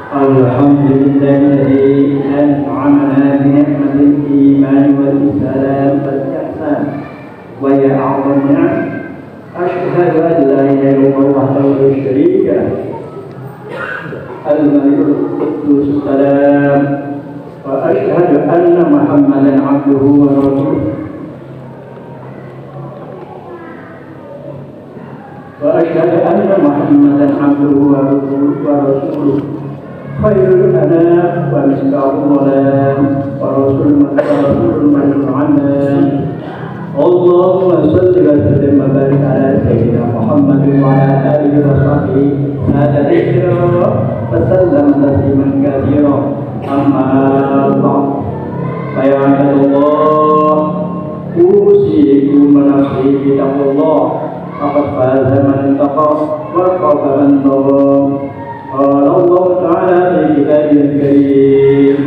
الحمد لله الذي أنعمنا بنعمة الإيمان والإسلام والإحسان وهي أعظم نعم. أشهد أن لا إله إلا الله وحده لا شريك له الملك القدوس السلام وأشهد أن محمدا عبده ورسوله خير الأنام ومصباح الظلام ورسول من العنام. اللهم صل وسلم وبارك على سيدنا محمد وعلى آله وصحبه هذا ذكر وسلم تسليما كثيرا. أما بعد فيا عباد الله أوصيكم ونفسي بتقوى الله فقد فاز من اتقى وخاف من طغى. قال الله تعالى في كتابه الكريم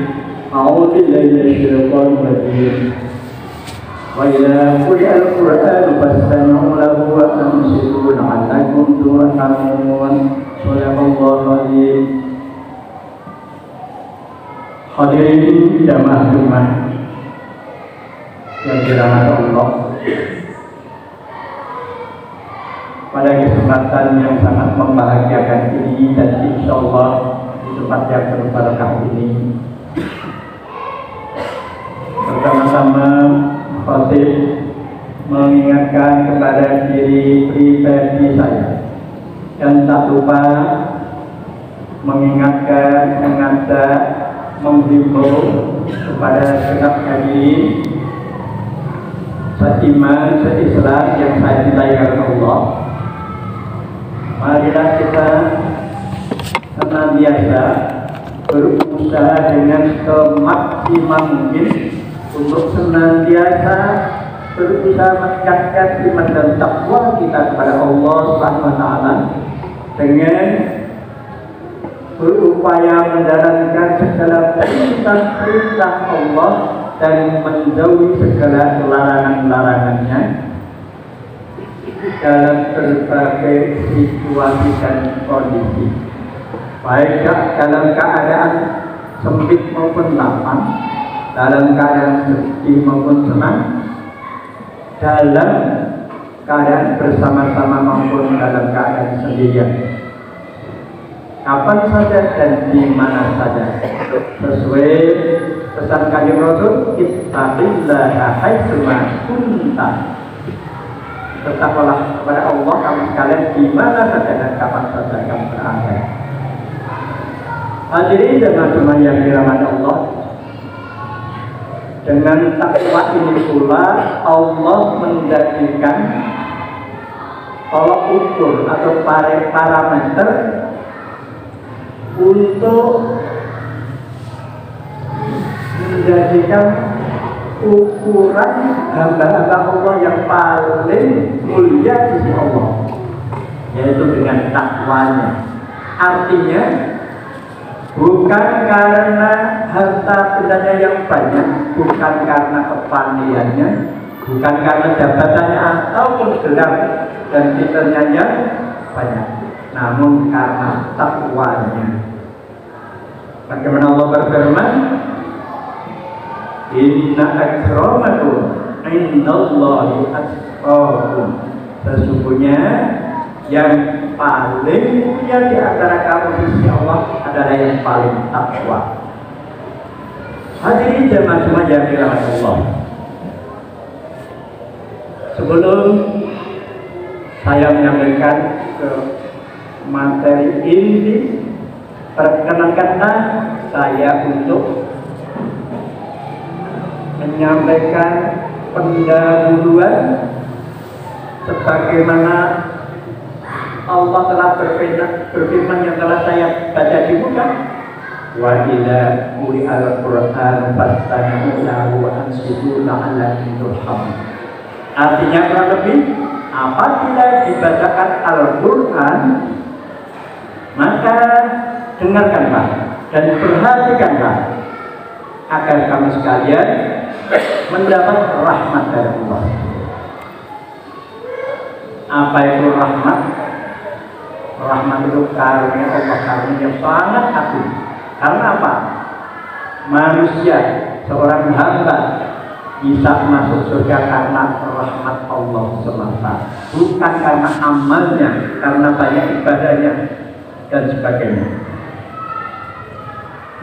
أعوذ بالله من الشيطان الرجيم وإذا قرئ القرآن فاستمعوا له وأنصتوا لعلكم ترحمون. صدق الله العظيم. Hadirin jamaah Jumat yang dirahmati Allah, pada kesempatan yang sangat membahagiakan ini dan insya Allah di tempat yang berbarakah ini, bersama-sama khotib mengingatkan kepada diri pribadi saya dan tak lupa mengingatkan, mengajak, menghimbau kepada segenap hadirin seiman, seislam yang saya cintai karena Allah. Marilah kita senantiasa berusaha dengan semaksimal mungkin untuk senantiasa berusaha meningkatkan iman dan takwa kita kepada Allah Subhanahu wa taala dengan berupaya menjalankan segala perintah Allah dan menjauhi segala larangan-larangannya dalam berbagai situasi dan kondisi, baik dalam keadaan sempit maupun lapang, dalam keadaan sedih maupun senang, dalam keadaan bersama-sama maupun dalam keadaan sendirian, kapan saja dan di mana saja, sesuai pesan Kanjeng Rasul, ittaqillaha haitsuma kunta. Bertakwalah kepada Allah kamu sekalian di mana saja dan kapan saja kamu berada. Hadirin jemaah yang dirahmati Allah, dengan takwa ini pula Allah menjadikan tolak ukur atau parameter untuk menjadikan ukuran hamba-hamba Allah yang paling mulia di sisi Allah, yaitu dengan takwanya. Artinya bukan karena harta bendanya yang banyak, bukan karena kepandaiannya, bukan karena jabatannya ataupun gelar dan titelnya yang banyak, namun karena takwanya. Bagaimana Allah berfirman, inna akramakum indallahi atqakum. Sesungguhnya yang paling mulia di antara kamu di sisi Allah adalah yang paling takwa. Hadirin jemaah yang dirahmati Allah, sebelum saya menyampaikan ke materi inti, perkenankanlah saya untuk menyampaikan pendahuluan sebagaimana Allah telah berfirman yang telah saya baca di muka, wa idza quri'al qur'an fastami'u lahu wa ansitu la'allakum turhamun. Artinya kurang lebih, apabila dibacakan Al-Quran maka dengarkanlah dan perhatikanlah agar kamu sekalian mendapat rahmat dari Allah. Apa itu rahmat? Rahmat itu karunia Allah, karunia yang sangat agung, Karena apa? Manusia, seorang hamba bisa masuk surga karena rahmat Allah semata, bukan karena amalnya, karena banyak ibadahnya dan sebagainya.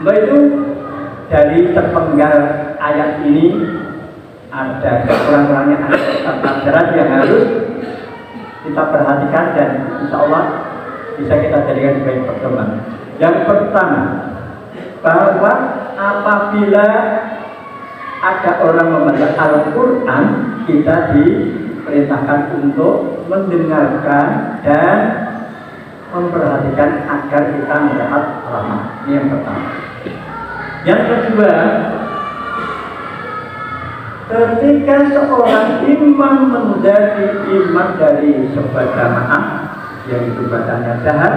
Untuk itu dari sepenggal ayat ini ada kekurangan-kurangnya, ada pelajaran yang harus kita perhatikan dan insya Allah bisa kita jadikan sebagai pedoman. Yang pertama, bahwa apabila ada orang membaca Al-Quran, kita diperintahkan untuk mendengarkan dan memperhatikan agar kita mendapat rahmat. Ini yang pertama. Yang kedua, ketika seorang imam menjadi imam dari sebuah jamaah yang itu bacanya jahat,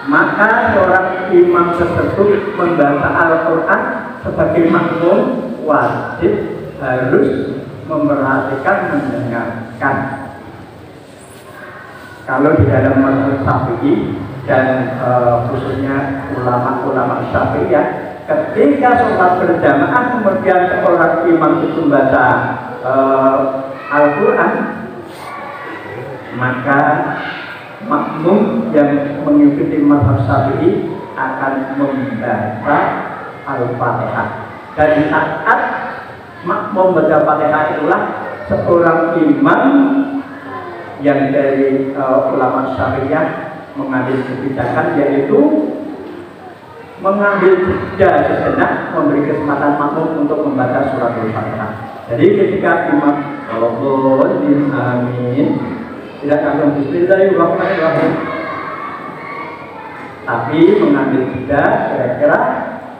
maka seorang imam tersebut membaca Al-Quran sebagai makmum wajib harus memperhatikan, mendengarkan. Kalau di dalam mazhab Syafi'i dan khususnya ulama-ulama Syafi'iyah, ketika sholat berjamaah kemudian seorang imam itu membaca Al-Quran, maka makmum yang mengikuti mazhab Syafi'i akan membaca Al-Fatihah. Dan di saat makmum membaca Fatihah itulah seorang imam yang dari ulama Syafi'iyah mengambil kebijakan, yaitu mengambil jeda sejenak, memberi kesempatan makmum untuk membaca surat Al-Fatihah. Jadi ketika imam Allahumma amin tidak langsung bismillahirrahmanirrahim, tapi mengambil jeda, kira-kira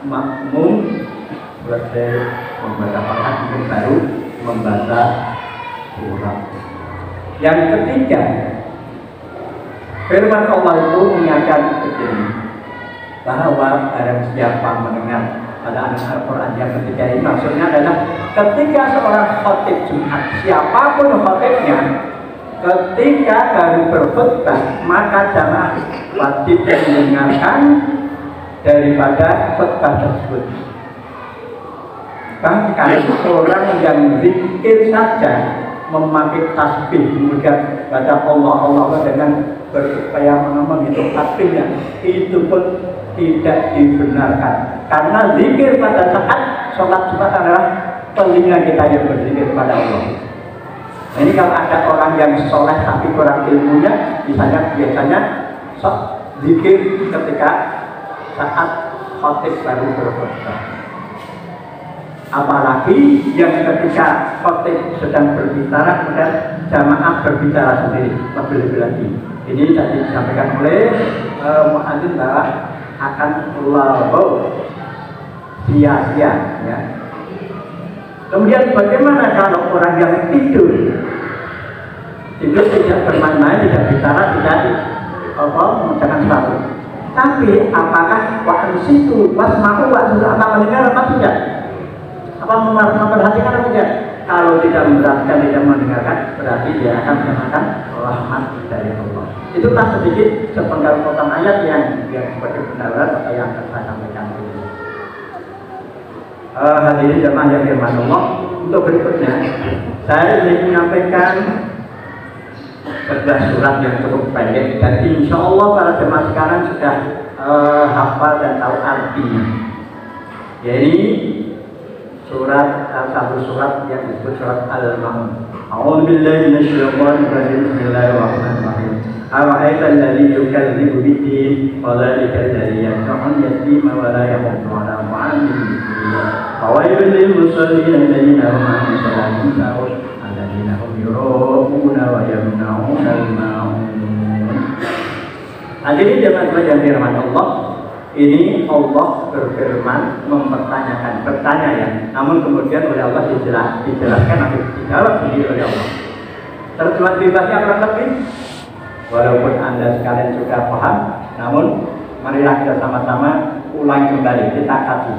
makmum selesai membaca Fatihah mungkin baru membaca surat. Yang ketiga, firman Allah itu mengingatkan begini, bahwa barang siapa mendengar pada anak Al-Quran yang ketiga ini, maksudnya adalah ketika seorang khotib Jumat, siapapun khotibnya, ketika baru berkhutbah, maka jamaah wajib mendengarkan daripada khutbah tersebut. Bahkan orang yang zikir saja, memakai tasbih kemudian baca Allah dengan berupaya menghitung tasbihnya, itu pun tidak dibenarkan, karena zikir pada saat sholat Jumat adalah telinga kita yang berzikir pada Allah. Nah, ini kalau ada orang yang soleh tapi kurang ilmunya, biasanya sok zikir ketika saat khotib baru berkhutbah. Apalagi yang ketika khotib sedang berbicara kemudian jamaah berbicara sendiri, lebih-lebih lagi. Ini tadi disampaikan oleh muadzin bahwa akan lalu sia-sia, ya. Kemudian bagaimana kalau orang yang tidur tidak bermain-main, tidak bicara, tidak jangan selalu. Tapi apakah waktu situ wasma'u apa mendengar apa tidak? Apa memperhatikan atau tidak? Kalau tidak memperhatikan, tidak mendengarkan, berarti dia akan mendapatkan rahmat dari Allah. Itulah sedikit sepenggal potong ayat yang sebagai pendahuluan atau yang akan saya sampaikan. Hadirin jemaah yang dirahmati Allah, untuk berikutnya saya ingin menyampaikan sebuah surat yang cukup pendek dan insya Allah para jemaah sekarang sudah hafal dan tahu artinya. Jadi surat, satu surat yang disebut surat Al-Maun. A'udzubillahi minasyaitonir rajim. Bismillahirrahmanirrahim. Ara'aita alladzi yukadzibu bid-din wa dzalika alladzi yad'u al-yatima wa la yahuddu 'ala ta'amil miskin. Fawailul lil musallin alladziina hum 'an salatihim sahun alladziina hum yura'una wa yamna'una al-ma'un. Hadirin jemaah yang dirahmati Allah, ini Allah berfirman mempertanyakan, bertanya ya, namun kemudian oleh Allah dijelaskan atau dijawab sendiri oleh Allah. Terjemahan bebasnya kurang lebih, walaupun Anda sekalian sudah paham, namun marilah kita sama-sama ulang kembali, kita kaji.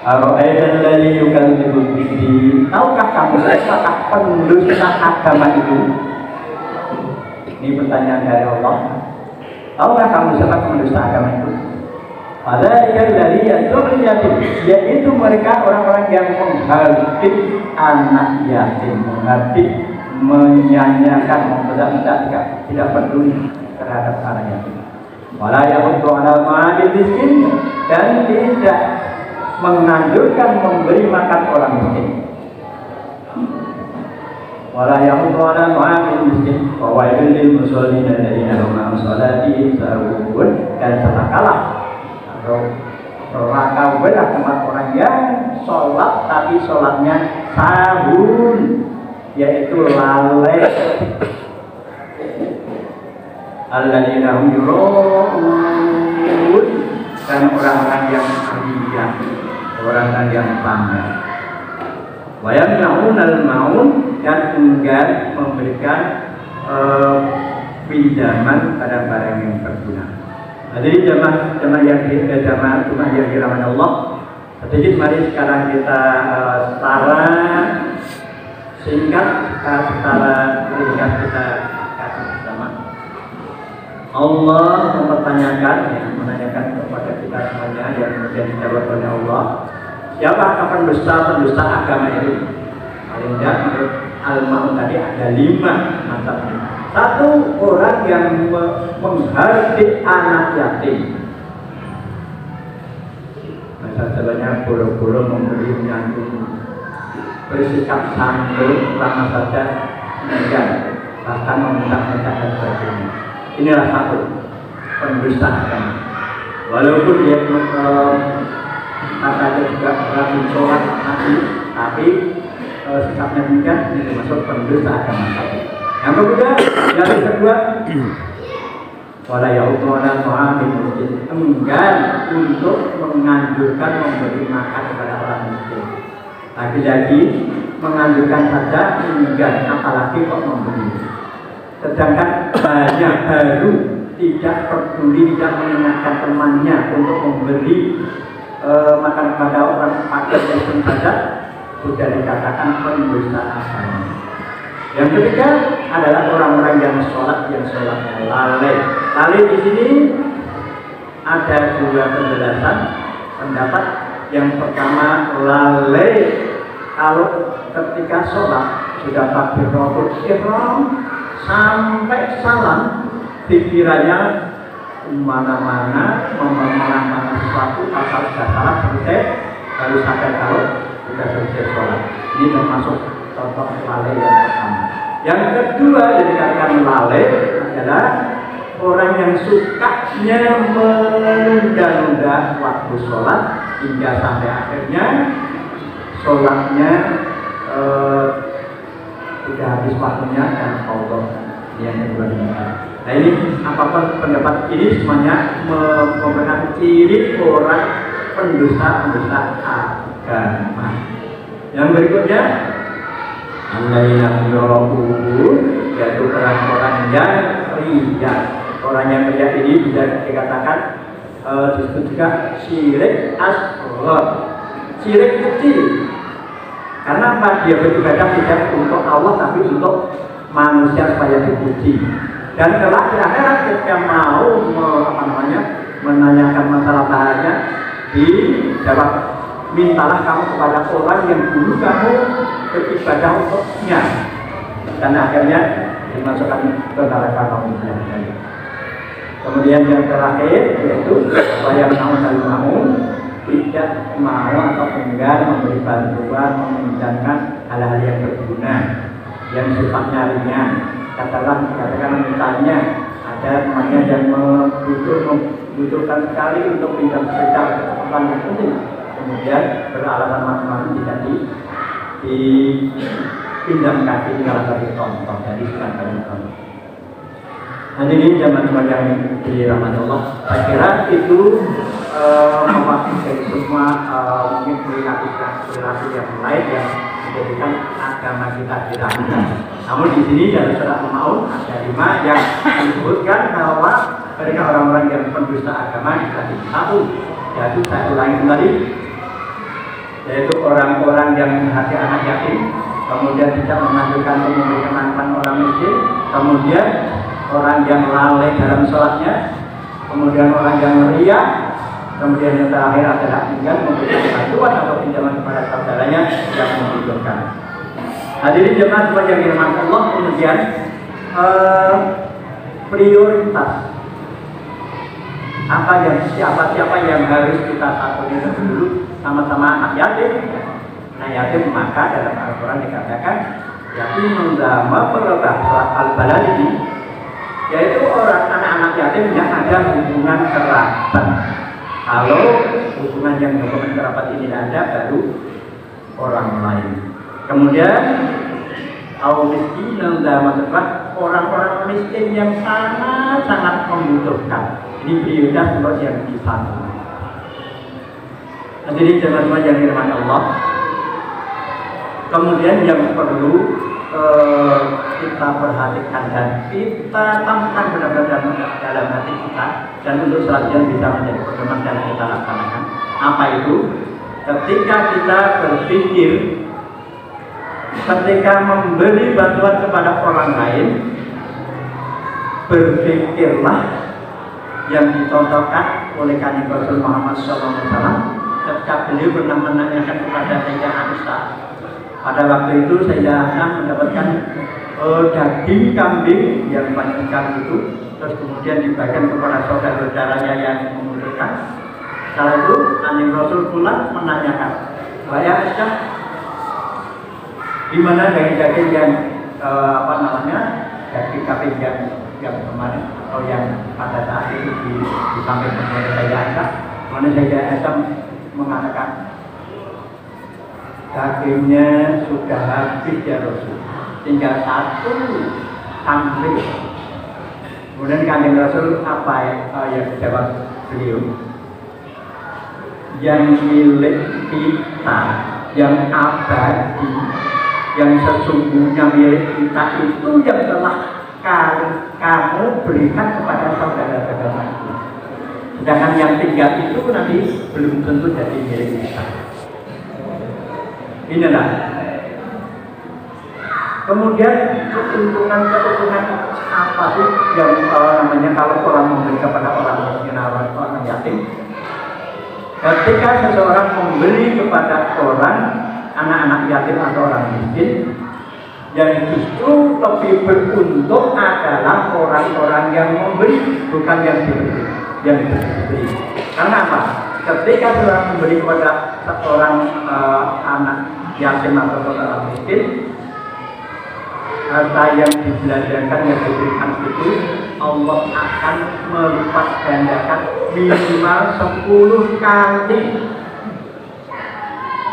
Ara'aita alladzi yukadzibu bid-din. Tahukah kamu siapakah pendusta agama itu? Ini pertanyaan dari Allah. Tahukah kamu siapa pendusta agama itu? Adzalika allazi yad'u yatim, yaitu mereka orang-orang yang menghardik anak yatim, menghardik, menyanyiakan, membedak-bedak, tidak peduli terhadap anak yatim. Wala yahuddu 'ala ta'amil miskin, dan tidak menganjurkan memberi makan orang miskin. Wala yahuddu 'ala ta'amil miskin, wa wailul lil musallin alladziina hum 'an shalatihim sahun, dan celakalah neraka belah tempat orang yang sholat tapi sholatnya sahun, yaitu lalai. Alladzina hum yura'un, dan orang-orang yang ria, orang-orang yang pamer. Wa yamna'unal ma'un, dan enggan memberikan pinjaman pada barang yang berguna. Jadi jamaah yang dirahmati Allah, sedikit mari sekarang kita secara singkat, secara ringkas kita kasih bersama. Allah menanyakan kepada kita semuanya yang kemudian dijawab oleh Allah. Siapakah pendusta agama itu? Paling tidak menurut Al-Ma'un tadi ada 5 macamnya. Satu, orang yang menghardik anak yatim. Masa jalannya boro-boro memberi nyantun, bersikap santun, lama saja enggan, bahkan meminta-minta dan sebagainya. Inilah satu pendusta agama. Walaupun dia katanya juga rajin sholat tapi sikapnya demikian, ini termasuk pendusta agama. Yang kedua, wala yahuddu 'ala ta'amil miskin, enggan untuk menganjurkan memberi makan kepada orang miskin. Lagi-lagi menganjurkan saja enggan, apalagi kok memberi. Sedangkan banyak baru tidak peduli, tidak mengingatkan temannya untuk memberi makan kepada orang fakir pun saja sudah dikatakan pendusta agama. Yang ketiga adalah orang-orang yang sholatnya lalai. Lalai di sini ada 2 penjelasan pendapat. Yang pertama, lalai kalau ketika sholat sudah takbiratul ihram sampai salam, pikirannya mana-mana, memandang sesuatu, asal sudah salam selesai, baru sadar kalau sudah selesai sholat. Ini termasuk contoh lalai yang pertama. Yang kedua yang dikatakan lalai adalah orang yang sukanya menunda-nunda waktu sholat hingga sampai akhirnya sholatnya sudah habis waktunya dan Allah. Yang kedua ini. Nah ini apapun pendapat ini semuanya merupakan ciri orang pendusta agama. Yang berikutnya, alladzina yura'un, yaitu orang-orang yang ria. Orang yang ria ini bisa dikatakan disebut juga syirik asghar, syirik kecil. Karena apa? Dia beribadah tidak untuk Allah tapi untuk manusia supaya dipuji. Dan kelak di akhirat ketika mau menanyakan masalah bahannya, dijawab, mintalah kamu kepada orang yang dulu kamu beribadah untuknya, dan akhirnya dimasukkan ke neraka kaum kafir. Kemudian yang terakhir yaitu supaya mau tidak mau atau enggan memberi bantuan, meminjamkan hal-hal yang berguna, yang sifatnya ringan. Katakan misalnya ada temannya yang membutuhkan sekali untuk pinjam sepeda keperluan yang penting, kemudian beralasan macam-macam tidak dipinjamkan, tinggal bagi contoh, jadi bukan bagi contoh. Nah ini zaman yang dirahmati Allah, saya kira itu mewakili semua mungkin perilaku yang lain yang menjadikan agama kita dirahmati. Namun di sini dari surat Al-Ma'un ada 5 yang disebutkan bahwa mereka orang-orang yang pendusta agama di satu, yaitu saya ulangi kembali, yaitu orang-orang yang hati anak yatim, kemudian tidak menganjurkan untuk memberikan makan orang miskin, kemudian orang yang lalai dalam sholatnya, kemudian orang yang meriah, kemudian yang terakhir adalah tinggal memberikan bantuan atau pinjaman kepada saudaranya yang membutuhkan. Hadirin jemaah yang dirahmati Allah, kemudian prioritas apa yang siapa yang harus kita satukan dulu sama-sama anak yatim. Anak yatim maka dalam Al-Quran dikatakan yatim mendama perintah surat Al-Balad ini, yaitu orang anak-anak yatim yang ada hubungan kerabat. Kalau hubungan yang hubungan kerabat ini ada, baru orang lain. Kemudian au miskin mendama setelah orang-orang miskin yang sangat membutuhkan. Ini prioritas untuk yang di sana. Jadi teman-teman yang dirahmati Allah, kemudian yang perlu kita perhatikan dan kita tanamkan benar-benar dalam hati kita, dan untuk selanjutnya bisa menjadi pedoman yang kita laksanakan. Apa itu? Ketika kita berpikir, ketika memberi bantuan kepada orang lain, berpikirlah yang dicontohkan oleh Kanjeng Rasul Muhammad SAW ketika beliau pernah menanyakan kepada Sayyidah Aisyah. Pada waktu itu Sayyidah Aisyah mendapatkan daging kambing yang banyak sekali itu, terus kemudian dibagikan kepada saudara-saudaranya yang membutuhkan. Setelah itu Kanjeng Rasul pulang menanyakan, "Wahai Aisyah, di mana daging-daging yang daging kambing yang kemarin atau yang pada saat itu disampaikan oleh Sayyidah Aisyah?" Mana Sayyidah Aisyah mengatakan, "Dagingnya sudah habis ya Rasul, tinggal satu kambing." Kemudian Kanjeng Rasul apa yang jawab beliau? Yang milik kita, yang abadi, yang sesungguhnya milik kita itu yang telah kamu berikan kepada saudara-saudaramu. Sedangkan yang tinggal itu nanti belum tentu jadi milik kita. Inilah. Kemudian keuntungan apa sih yang namanya kalau orang memberi kepada orang miskin atau orang yatim? Ketika seseorang memberi kepada orang anak-anak yatim atau orang miskin, yang justru lebih beruntung adalah orang-orang yang memberi, bukan yang diberi. Karena apa? Ketika seorang memberi kepada seorang anak yatim atau orang miskin, harta yang dibelanjakan yang diberikan itu Allah akan melipat gandakan minimal 10 kali,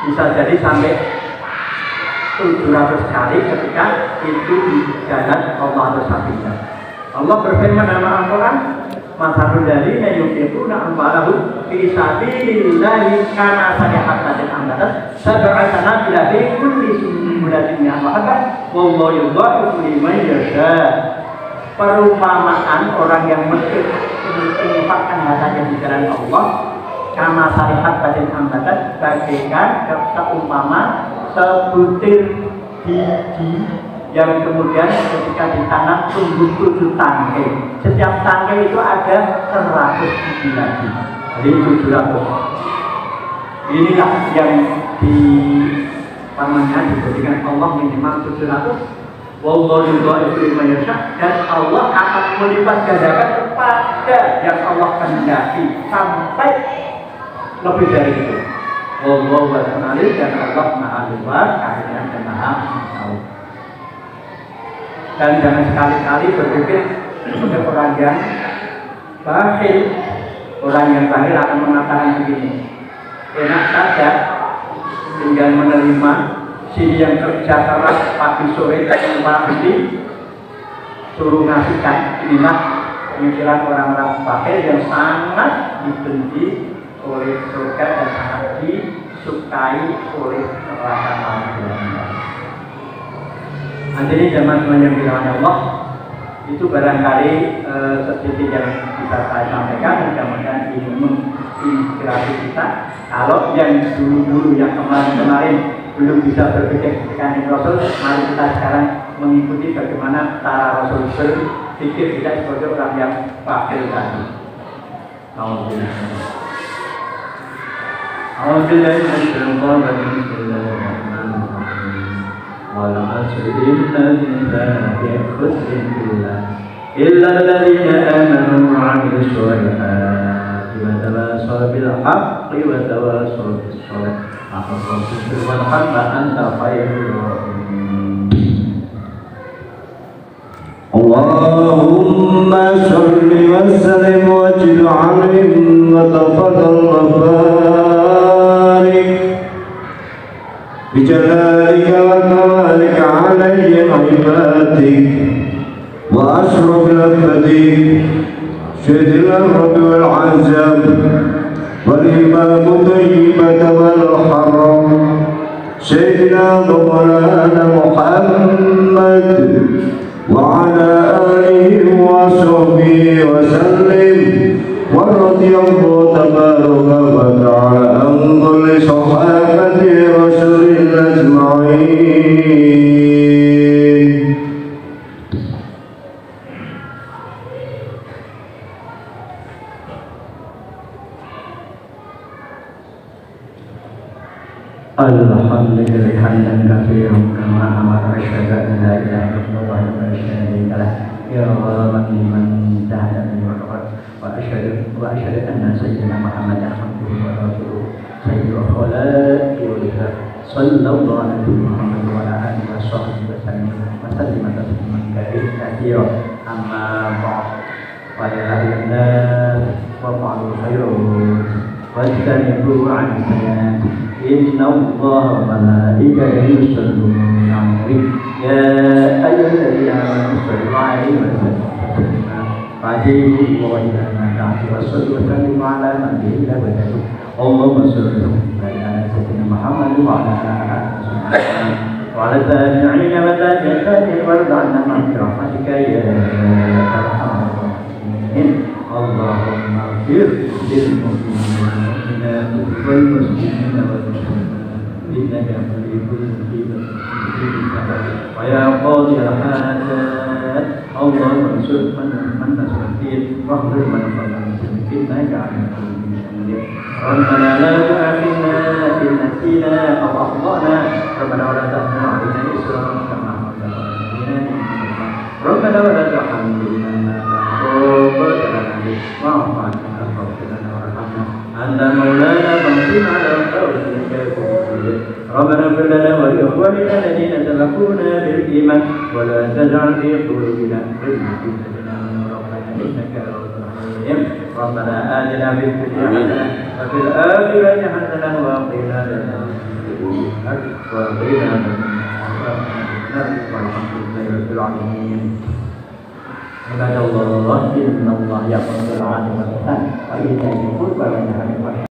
bisa jadi sampai 700 kali ketika itu di jalan Allah Subhanahu. Allah berfirman dalam Al-Quran, "Masalul ladzina yunfiquna amwalahum fi sabilillahi kana sadaqatan amdatat sab'a sanabila fi kulli sunbulatin mi'atan wallahu yudha'ifu liman yasha." Perumpamaan orang yang menginfakkan hartanya di jalan Allah kama sadaqatan amdatat bagaikan seumpama sebutir biji yang kemudian ketika ditanam tumbuh 7 tangkai. Setiap tangkai itu ada 100 biji lagi, jadi 700. Inilah yang diberikan Allah minimal 700. Wallahu yudha'ifu liman yasha, dan Allah akan melipat gandakan kepada yang Allah kehendaki sampai lebih dari itu. Wallahu wasi'un alim, dan Allah Maha luas karunia dan Maha tahu. Dan jangan sekali-kali berpikir sebagai orang yang bakhil. Orang yang bakhil akan mengatakan begini, enak saja tinggal menerima, sini yang kerja keras pagi sore tanpa henti suruh ngasihkan. Inilah pemikiran orang-orang bakhil yang sangat dibenci oleh surga dan sangat disukai oleh neraka maut. Jadi zaman yang dirahmati Allah, itu barangkali sedikit yang bisa saya sampaikan. Mudah-mudahan ini menginspirasi kita. Kalau yang dulu-dulu yang kemarin-kemarin belum bisa berpikir seperti Rasul, mari kita sekarang mengikuti bagaimana cara Rasul berpikir, tidak seperti orang yang bakhil tadi. أعوذ بالله من الشيطان الرجيم بسم الله الرحمن الرحيم والعصر إن الإنسان لفي خسر إلا الذين آمنوا وعملوا الصالحات وتواصوا بالحق وتواصوا بالصبر أخذوا الصبر والحق أنت خير الراحمين. اللهم صل وسلم وجل عليهم وتفضل وبارك بجلالك وكمالك عليهم عبادك وأشرف لفظك شهد الرب والعزم والإمام طيبة والحرم سيدنا مولانا محمد وعلى آله وصحبه وسلم ورضي الله تبارك وتعالى عن كل صحابة رسول الله أجمعين. Alhamdulillah hamdan katsiran kama amara asyhadu an la ilaha illallah wa la syarika lah ya man liman tahada wa asyhadu anna sayyidina Muhammadan abduhu wa rasuluhu sayyidul khalaqi wal sallallahu alaihi Muhammad wa ala alihi wa sahbihi wa sallam tasliman katsiran amma ba'd wa ya ayyuhan wa fa'alul khairat wajtanibu 'anil sayyi'at inna Allaha wa malaikatahu yusholluna 'alan nabi ya ayyuhalladzina amanu shollu 'alaihi wa sallimu taslima fatihi wa ta'ala wa sallu ala nabiyina wa sallam Allahumma sholli ala sayyidina Muhammad wa ala alihi wa ala tabi'ina wa tabi'in warḍa'na bi rahmatika ya arhamar rahimin. Allahumma ighfir lil mu'minina wal muslimina wal muslimat innaka qaribun wa ya qadi al-hajat Allahumma ansur man nasra fi wahdhur man fadlan innaka 'alimul qadir Rabbana la tu'akhidhna in nasina aw akhtana Rabbana wa la tahmil 'alaina isran kama hamaltahu 'ala Rabbana wa la tuhammilna أنت مولانا فانصرنا على القوم الكافرين ربنا اغفر لنا ولإخواننا الذين سبقونا بالإيمان ولا تجعل في قلوبنا غلا للذين آمنوا ربنا إنك رؤوف رحيم ربنا آتنا في الدنيا حسنة وفي الآخرة حسنة وقنا عذاب والحمد لله رب العالمين. عباد الله إن الله يأمر بالعدل والإحسان وإيتاء ذي القربى وينهى عن الفحشاء